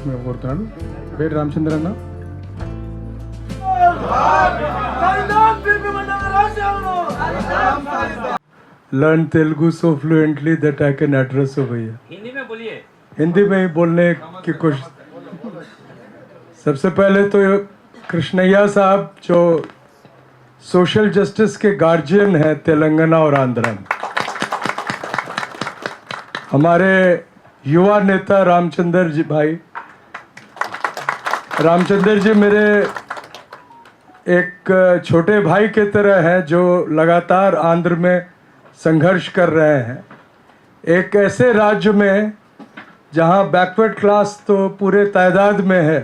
చేయాల్సిందిగా కోరుతున్నాను. పేరు రామచంద్ర అన్న. Learn Telugu so fluently that I can address हो भैया. हिंदी में बोलिए. हिंदी में ही बोलने की कोशिश. सबसे पहले तो कृष्णैया साहब जो सोशल जस्टिस के गार्जियन हैं तेलंगाना और आंध्र में, हमारे युवा नेता रामचंद्र जी भाई, रामचंद्र जी मेरे एक छोटे भाई की तरह हैं जो लगातार आंध्र में संघर्ष कर रहे हैं. एक ऐसे राज्य में जहां बैकवर्ड क्लास तो पूरे तादाद में है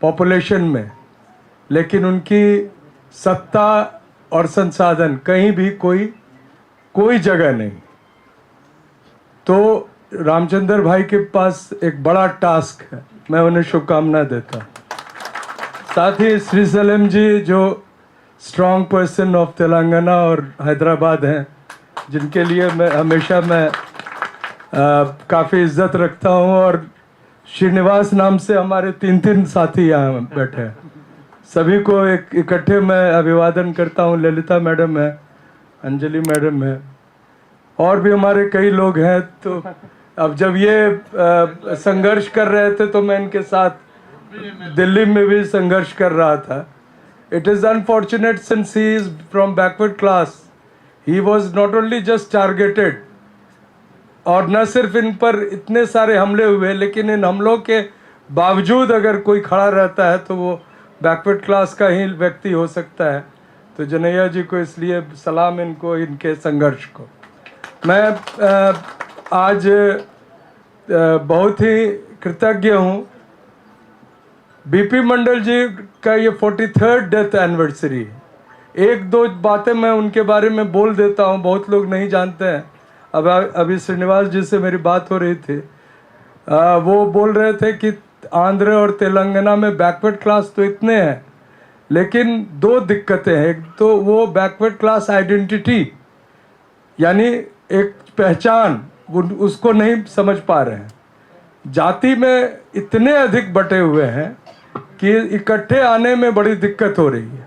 पॉपुलेशन में, लेकिन उनकी सत्ता और संसाधन कहीं भी कोई जगह नहीं. तो रामचंद्र भाई के पास एक बड़ा टास्क है. मैं उन्हें शुभकामना देता हूँ. साथ ही श्री सलेम जी जो स्ट्रॉन्ग पर्सन ऑफ तेलंगाना और हैदराबाद हैं, जिनके लिए मैं हमेशा काफ़ी इज्जत रखता हूँ. और श्रीनिवास नाम से हमारे तीन साथी यहाँ बैठे हैं. सभी को एक इकट्ठे मैं अभिवादन करता हूँ. ललिता मैडम है, अंजलि मैडम है, और भी हमारे कई लोग हैं. तो अब जब ये संघर्ष कर रहे थे तो मैं इनके साथ दिल्ली में भी संघर्ष कर रहा था. It is unfortunate since he is from backward class, he was not only just targeted, और न सिर्फ इन पर इतने सारे हमले हुए, लेकिन इन हमलों के बावजूद अगर कोई खड़ा रहता है तो वो बैकवर्ड क्लास का ही व्यक्ति हो सकता है. तो जनैया जी को इसलिए सलाम इनको, इनके संघर्ष को. मैं आज बहुत ही कृतज्ञ हूँ. बीपी मंडल जी का ये 43rd डेथ एनिवर्सरी है. एक दो बातें मैं उनके बारे में बोल देता हूँ, बहुत लोग नहीं जानते हैं. अभी श्रीनिवास जी से मेरी बात हो रही थी, वो बोल रहे थे कि आंध्र और तेलंगाना में बैकवर्ड क्लास तो इतने हैं, लेकिन दो दिक्कतें हैं. एक तो वो बैकवर्ड क्लास आइडेंटिटी, यानी एक पहचान, उसको नहीं समझ पा रहे हैं. जाति में इतने अधिक बटे हुए हैं कि इकट्ठे आने में बड़ी दिक्कत हो रही है.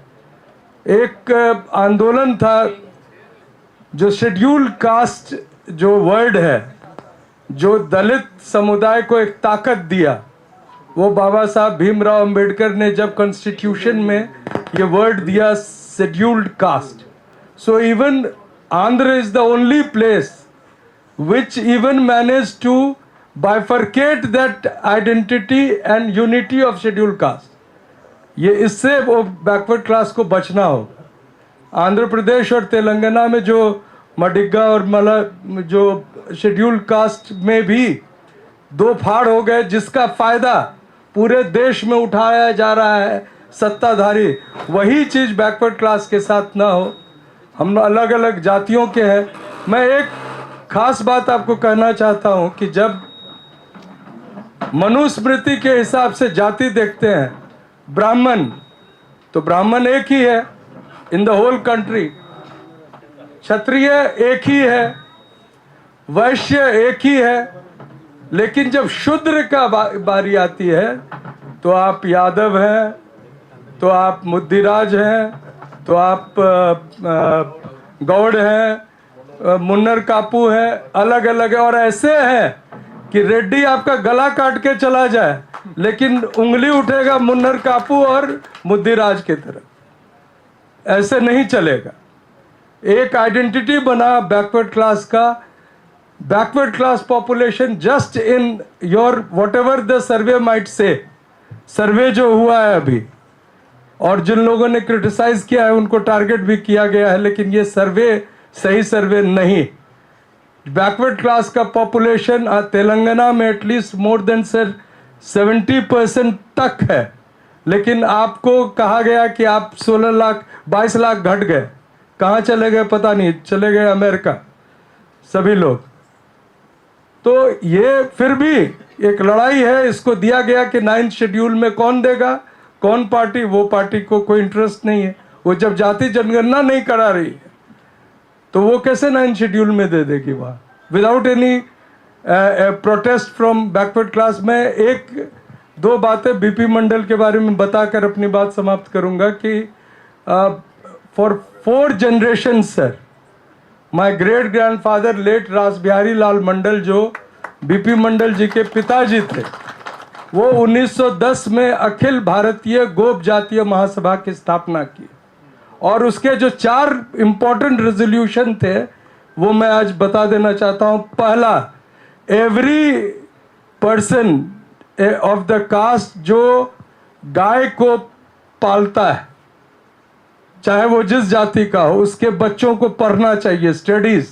एक आंदोलन था जो शेड्यूल्ड कास्ट जो वर्ड है, जो दलित समुदाय को एक ताकत दिया, वो बाबा साहब भीमराव अंबेडकर ने जब कॉन्स्टिट्यूशन में ये वर्ड दिया, scheduled caste. So even Andhra is the only place which even managed to bifurcate that identity and unity of scheduled caste. ये इससे वो बैकवर्ड क्लास को बचना होगा. आंध्र प्रदेश और तेलंगाना में जो मडिग्गा और मला जो शेड्यूल्ड कास्ट में भी दो फाड़ हो गए, जिसका फायदा पूरे देश में उठाया जा रहा है सत्ताधारी. वही चीज़ बैकवर्ड क्लास के साथ ना हो. हम अलग अलग जातियों के हैं. मैं एक खास बात आपको कहना चाहता हूं कि जब मनुस्मृति के हिसाब से जाति देखते हैं, ब्राह्मण, तो ब्राह्मण एक ही है इन द होल कंट्री, क्षत्रिय एक ही है, वैश्य एक ही है. लेकिन जब शूद्र का बारी आती है तो आप यादव हैं, तो आप मुद्दिराज हैं, तो आप गौड़ हैं, मुन्नर कापू है, अलग अलग है. और ऐसे है कि रेड्डी आपका गला काट के चला जाए, लेकिन उंगली उठेगा मुन्नर कापू और मुद्दिराज की तरफ. ऐसे नहीं चलेगा. एक आइडेंटिटी बना बैकवर्ड क्लास का. Backward class population just in your whatever the survey might say, survey जो हुआ है अभी, और जिन लोगों ने क्रिटिसाइज किया है उनको टारगेट भी किया गया है, लेकिन ये सर्वे सही सर्वे नहीं. बैकवर्ड क्लास का पॉपुलेशन तेलंगाना में एटलीस्ट मोर देन 70% तक है, लेकिन आपको कहा गया कि आप 16 लाख 22 लाख घट गए. कहाँ चले गए पता नहीं, चले गए अमेरिका सभी लोग. तो ये फिर भी एक लड़ाई है. इसको दिया गया कि 9th शेड्यूल में कौन देगा, कौन पार्टी, वो पार्टी को कोई इंटरेस्ट नहीं है. वो जब जाति जनगणना नहीं करा रही है तो वो कैसे 9th शेड्यूल में दे देगी वहाँ without any protest from backward class. में एक दो बातें बीपी मंडल के बारे में बताकर अपनी बात समाप्त करूंगा कि for 4 generation sir, my great grandfather late Ras Bihari Lal Mandal जो बीपी मंडल जी के पिताजी थे, वो 1910 में अखिल भारतीय गोप जातीय महासभा की स्थापना की और उसके जो 4 इंपॉर्टेंट रेजोल्यूशन थे वो मैं आज बता देना चाहता हूं। पहला, every person of the caste जो गाय को पालता है, चाहे वो जिस जाति का हो, उसके बच्चों को पढ़ना चाहिए, स्टडीज।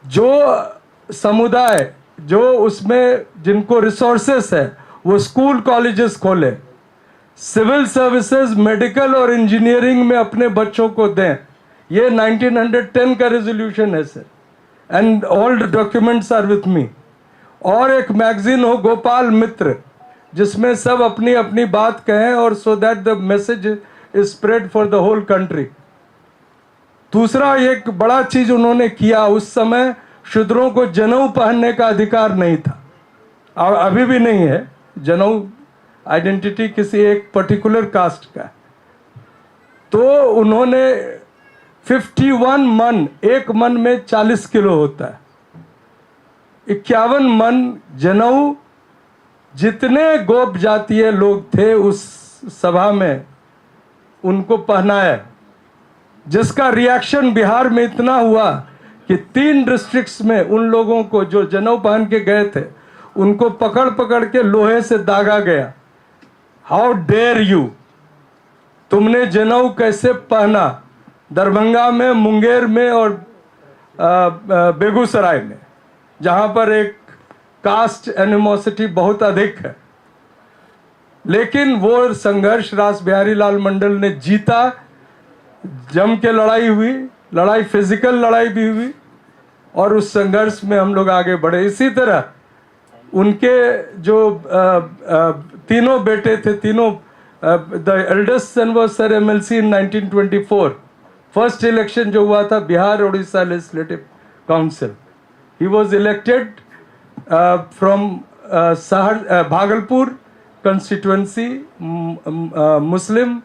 जो समुदाय जो उसमें जिनको रिसोर्सेस है वो स्कूल कॉलेजेस खोले, सिविल सर्विसेज, मेडिकल और इंजीनियरिंग में अपने बच्चों को दें। ये 1910 का रेजोल्यूशन है sir, and all documents are with me. और एक मैगजीन हो गोपाल मित्र, जिसमें सब अपनी अपनी बात कहें और so that the message is spread for the whole country. दूसरा, एक बड़ा चीज उन्होंने किया, उस समय शूद्रों को जनेऊ पहनने का अधिकार नहीं था, अभी भी नहीं है। जनेऊ आइडेंटिटी किसी एक पर्टिकुलर कास्ट का। तो उन्होंने 51 मन, एक मन में 40 किलो होता है, 51 मन जनेऊ जितने गोप जातीय लोग थे उस सभा में उनको पहनाया, जिसका रिएक्शन बिहार में इतना हुआ कि 3 डिस्ट्रिक्ट्स में उन लोगों को जो जनेऊ पहन के गए थे उनको पकड़ पकड़ के लोहे से दागा गया। हाउ डेयर यू, तुमने जनेऊ कैसे पहना? दरभंगा में, मुंगेर में और बेगूसराय में, जहां पर एक कास्ट एनिमोसिटी बहुत अधिक है। लेकिन वो संघर्ष रास बिहारी लाल मंडल ने जीता, जम के लड़ाई हुई, लड़ाई फिजिकल लड़ाई भी हुई और उस संघर्ष में हम लोग आगे बढ़े। इसी तरह उनके जो तीनों बेटे थे, तीनों, the eldest son was sir MLC in 1924। First election जो हुआ था Bihar Orissa legislative council, he was elected from Bhagalpur constituency, Muslim,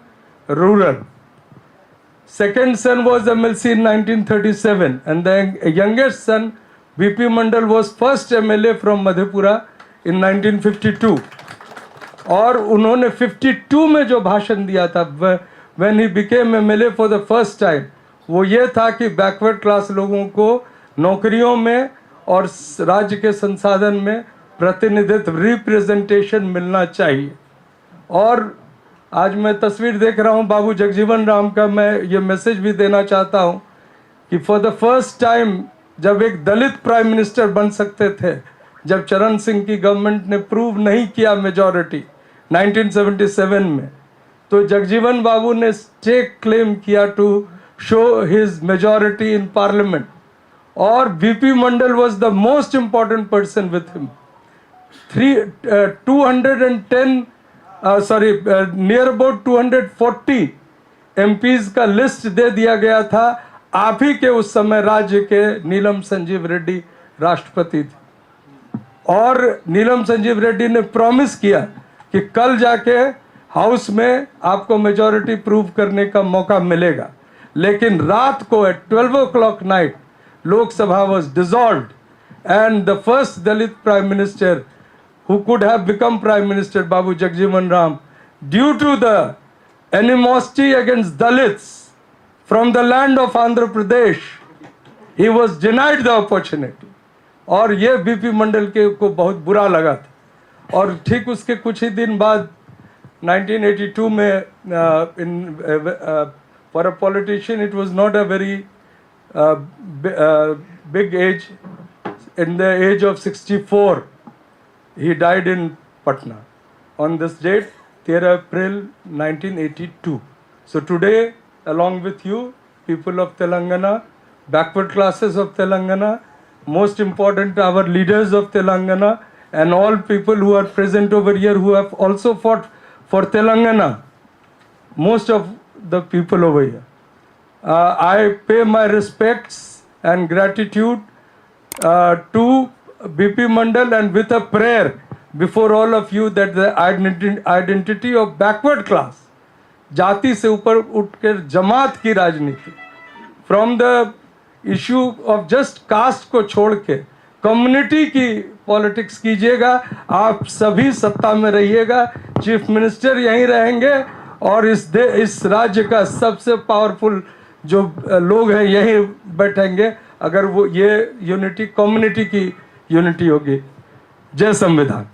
rural. Second son was MLC in 1937 and the youngest son VP Mandal was first MLA from Madhepura in 1952. और उन्होंने 52 में जो भाषण दिया था when he became MLA for the first time, वो ये था कि बैकवर्ड क्लास लोगों को नौकरियों में और राज्य के संसाधन में प्रतिनिधित्व, रिप्रेजेंटेशन मिलना चाहिए। और आज मैं तस्वीर देख रहा हूं बाबू जगजीवन राम का, मैं ये मैसेज भी देना चाहता हूं कि फॉर द फर्स्ट टाइम जब एक दलित प्राइम मिनिस्टर बन सकते थे, जब चरण सिंह की गवर्नमेंट ने प्रूव नहीं किया मेजॉरिटी 1977 में, तो जगजीवन बाबू ने स्टेक क्लेम किया to show his majority in parliament. और VP Mandal was the most important person with him. 210 near about 240 MPs का लिस्ट दे दिया गया था। आप ही के उस समय राज्य के नीलम संजीव रेड्डी राष्ट्रपति थे और नीलम संजीव रेड्डी ने प्रॉमिस किया कि कल जाके हाउस में आपको मेजॉरिटी प्रूव करने का मौका मिलेगा। लेकिन रात को at 12 o'clock night Lok Sabha was dissolved and the first Dalit prime minister who could have become prime minister, Babu Jagjivan Ram, due to the animosity against Dalits from the land of Andhra Pradesh, he was denied the opportunity. और ये BP मंडल के को बहुत बुरा लगा था। और ठीक उसके कुछ ही दिन बाद 1982 में for a politician it was not a very big age. In the age of 64 he died in Patna on this date, 13 April 1982. So today, along with you, people of Telangana, backward classes of Telangana, most important our leaders of Telangana and all people who are present over here who have also fought for Telangana, most of the people over here. I pay my respects and gratitude to BP Mandal and with a prayer before all of you that the identity of backward class, जाति से ऊपर उठकर जमात की राजनीति, from the issue of just caste को छोड़ के कम्युनिटी की पॉलिटिक्स कीजिएगा। आप सभी सत्ता में रहिएगा, चीफ मिनिस्टर यहीं रहेंगे और इस राज्य का सबसे पावरफुल जो लोग हैं यहीं बैठेंगे, अगर वो ये यूनिटी कम्युनिटी की यूनिटी होगी। जय संविधान।